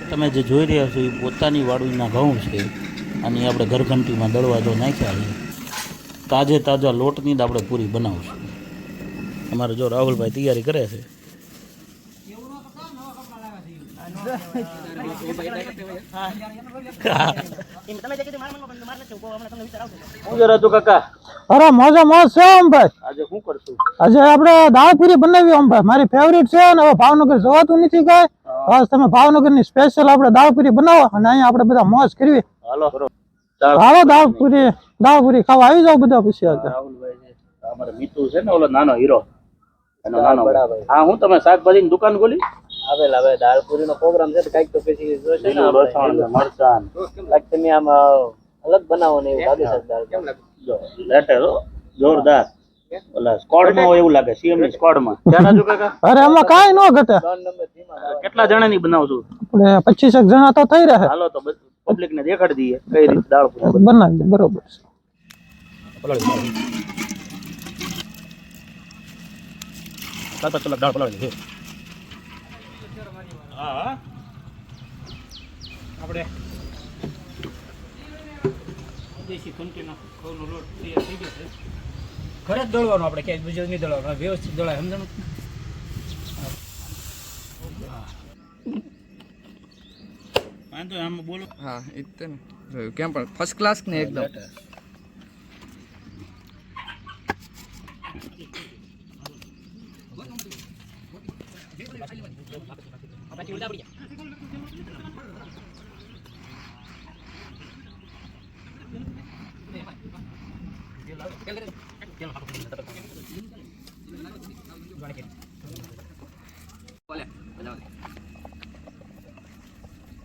તમે જે જોઈ રહ્યા છો એ પોતાની વાડીના ઘઉં છે અને આપણે ઘરઘંટીમાં દળવા જો નાખ્યા છે. તાજે તાજા લોટની જ આપણે પૂરી બનાવશું. અમારે જો રાહુલભાઈ તૈયારી કરે છે. અરે મોજા મોજ છે આમ ભાઈ. આજે શું કરશું? આજે આપણે દાળ પૂરી બનાવી આમ ભાઈ, મારી ફેવરિટ છે ને હવે ભાવનગર જવાતું નથી કઈ. બસ તમે ભાવનગર ની સ્પેશિયલ આપણે દાળ પૂરી બનાવો અને અહીંયા આપણે બધા મોજ કરવી. હાલો દાળ પૂરી ખાવા આવી જાવ બધા પછી. રાહુલભાઈ અમારે મિતુ છે ને ઓલો નાનો હીરો એનો નાનો ભાઈ. હા હું તમે શાકભાજીની દુકાન ખોલી? આવેલા હવે દાળ પૂરી નો પ્રોગ્રામ છે તો કઈક તો પછી જોશે ને લસણ ને મરચાં કઈક તમે આમ અલગ બનાવો ને એવું લાગે છે દાળ. કેમ લાગે? જો લેટેર જોરદાર. ઓલા સ્કોડમાં હોય એવું લાગે, સીએમ ની સ્કોડમાં. ક્યાં રાજુ કાકા? અરે એમાં કાંઈ ન ઘટે. 3 નંબર ધીમા. કેટલા જણાની બનાવશું? આપણે 25 જણા તો થઈ રહે. હાલો તો પબ્લિક ને દેખાડી દઈએ કઈ રીતે દાળ પૂરી બનાવી બરોબર છે. દાળ પલાળી દે. હા આપણે દેશી કંટીનો ઘઉંનો લોટ તૈયાર થઈ ગયો છે. ઘરે જ દળવાનો આપણે, ક્યાંય બીજો નહીં દળવાનો, વ્યવસ્થિત દળાય. સમજણ? વાંધો આમાં બોલો. હા એ જ ને જોયું કેમ પણ ફર્સ્ટ ક્લાસ ને એકદમ.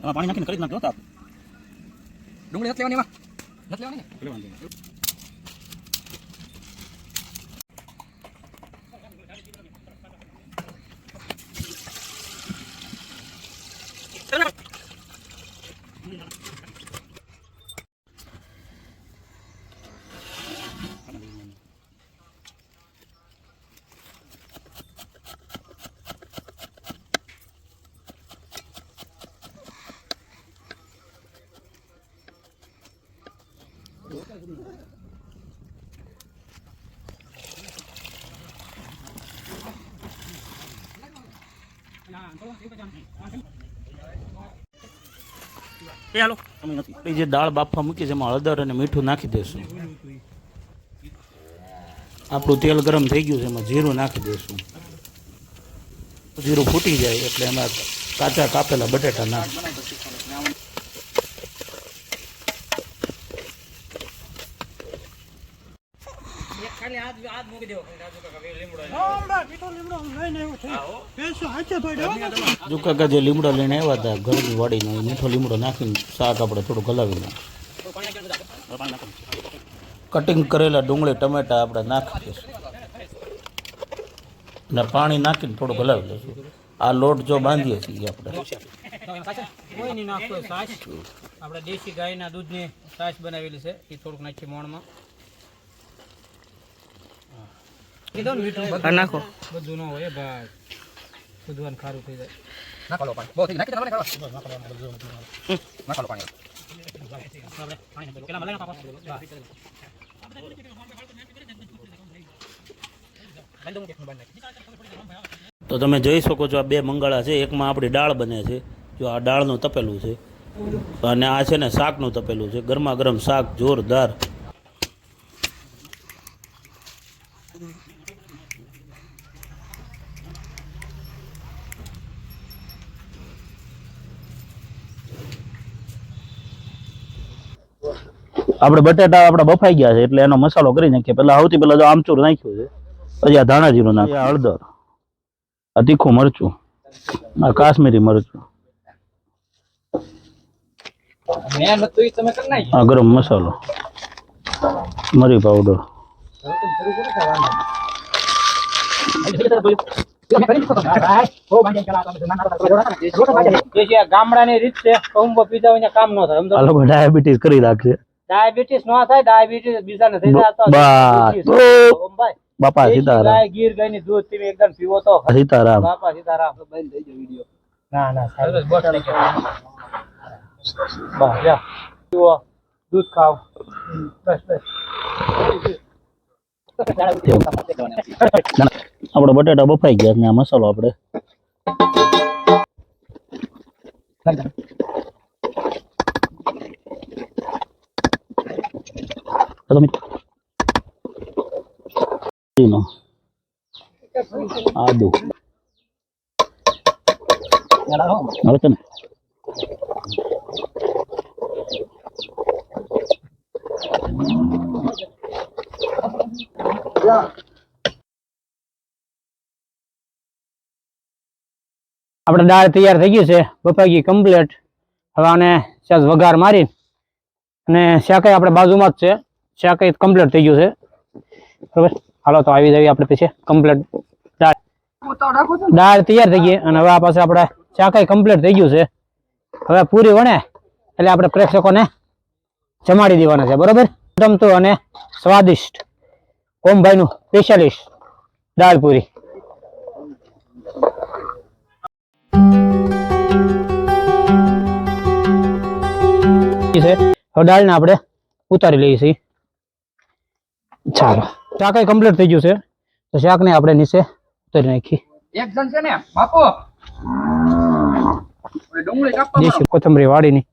એમાં પાણી નાખીને કરી જ નાખજો તાપ. ડુંગળી નથી લેવાની, એમાં નથી લેવાની ને. લેવાનું. જે દાળ બાફવા મૂકી છે એમાં હળદર અને મીઠું નાખી દેશું. આપણું તેલ ગરમ થઈ ગયું છે, એમાં જીરું નાખી દેશું. જીરું ફૂટી જાય એટલે એમાં કાચા કાપેલા બટેટા નાખ. જો કાકા જે લીમડો લઈને આવ્યા હતા ઘરની વાડીનો, મીઠો લીમડો નાખીને શાક આપણે થોડું ગલાવી નાખીએ. કટિંગ કરેલા ડુંગળી ટમેટા આપણે નાખી દઈશું ને પાણી નાખીને થોડું ગલાવી દઈશું. આ લોટ જો બાંધીએ છીએ આપણે. કોઈ નહીં નાખતો છાશ, આપણે દેશી ગાયના દૂધની છાશ બનાવેલી છે એ થોડુંક નાખી મોણમાં. નાખો બધું ન હોય ભાઈ, બધું ખારું થઈ જાય. નાખો લો પાણી. બહુ થઈ નાખી નાખો નાખો લો પાણી. તો તમે જોઈ શકો છો આ બે મંગાળા છે. એકમાં આપણી દાળ બને છે, જો આ દાળનું તપેલું છે, અને આ છે ને શાકનું તપેલું છે. ગરમા ગરમ શાક જોરદાર. આપણે બટાટા આપણા બફાઈ ગયા છે એટલે એનો મસાલો કરી નાખીએ. પેલા સૌથી પહેલા જો આમચૂર નાખ્યું છે, પછી આ ધાણા જીરું નાખ્યું, હળદર, આ તીખું મરચું, આ કાશ્મીરી મરચું, આ ગરમ મસાલો, મરી પાવડર, ગામડાની રીત છે, પીઝા વિના કામ ન થાય. આ લોકો ડાયાબિટીસ કરી રાખશે. ડાયાબિટીસ ન થાય, ડાયાબિટીસ બીજાને થઈ જાય તો બાપા સીતારામ. ગીર ગાયની દૂધ તમે એકદમ પીવો તો સીતારામ. બાપા સીતારામ બંધ થઈ ગયો વિડિયો. ના ના સરસ બસ થઈ ગયા બસ જા જુઓ દૂધ ખાવ બસ બસ આપણે બટાટા બફાઈ ગયા ને આ મસાલો આપણે આદુ હવે છે ને આપણે દાળ તૈયાર થઈ ગઈ છે બફાઈ ગઈ કમ્પ્લીટ હવે આને સહેજ વઘાર મારી અને શાકાઈ આપણે બાજુમાં જ છે શાકાઈ કમ્પ્લીટ થઈ ગયું છે બરાબર હાલો તો આવી જઈએ આપણે પછી કમ્પ્લીટ દાળ તૈયાર થઈ ગઈ અને હવે આ પાસે આપણે શાકાઈ કમ્પ્લીટ થઈ ગયું છે હવે પૂરી વણે એટલે આપણે પ્રેક્ષકોને જમાડી દેવાના છે બરાબર જમતું અને સ્વાદિષ્ટ ઓમભાઈનું સ્પેશિયાલિસ્ટ દાળ પૂરી છે હવે દાળને આપણે ઉતારી લઈએ છીએ ચાલો શાકાઈ કમ્પ્લીટ થઈ ગયું છે તો શાકને આપણે નીચે ઉતારી નાખી એક જણ છે ને બાપુ ડુંગળી કાપવા દેશી કોથમરી વાળીની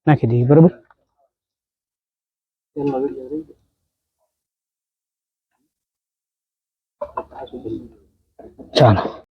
નાખી દઈએ બરોબર ચાલો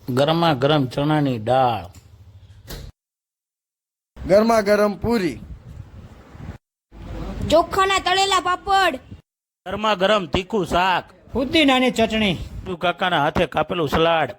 ગરમા ગરમ ચણાની દાળ ગરમા ગરમ પૂરી ચોખાના તળેલા પાપડ ગરમા ગરમ તીખું શાક ફુદીનાની ચટણી કાકાના હાથે કાપેલું સલાડ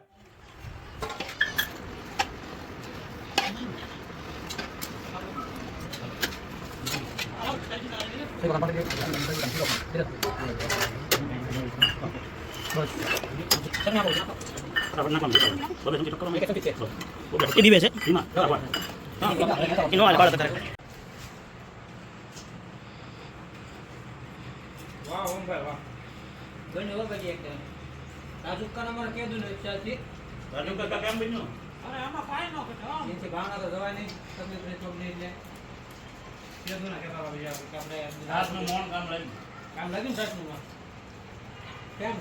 બન્યો હો ભાઈ એકદમ રાજુ કાકા અમારે કીધું ને ચાલથી રાજુ કાકા કેમ બન્યું અરે આમાં કાંઈ ન ઘટે હો. એથી ભાવના તો જવાય નહીં તકલીફ રહી ચોકડી એટલે કીધું ને કે બાબા બીજા કે આપણે રાતનું મોણ કામ લાગ્યું કામ લાગ્યું ને રાતનું કેમ